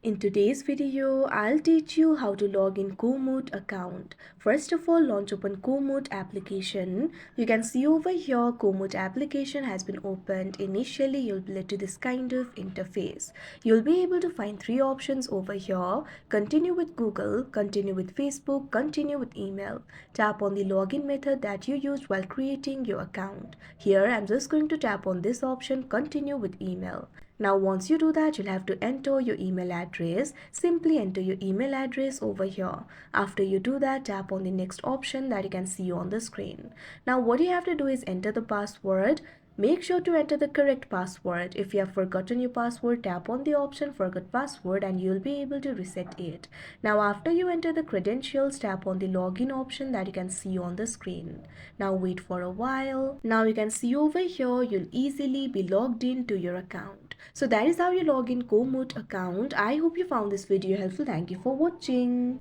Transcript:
In today's video, I'll teach you how to log in Komoot account. First of all, launch open Komoot application. You can see over here Komoot application has been opened. Initially, you'll be led to this kind of interface. You'll be able to find three options over here. Continue with Google, continue with Facebook, continue with email. Tap on the login method that you used while creating your account. Here, I'm just going to tap on this option, continue with email. Now once you do that, you'll have to enter your email address. Simply enter your email address over here. After you do that, tap on the next option that you can see on the screen. Now what you have to do is enter the password. Make sure to enter the correct password. If you have forgotten your password, tap on the option forgot password and you'll be able to reset it. Now after you enter the credentials, tap on the login option that you can see on the screen. Now wait for a while. Now you can see over here, you'll easily be logged into your account. So that is how you log in Komoot account. I hope you found this video helpful. Thank you for watching.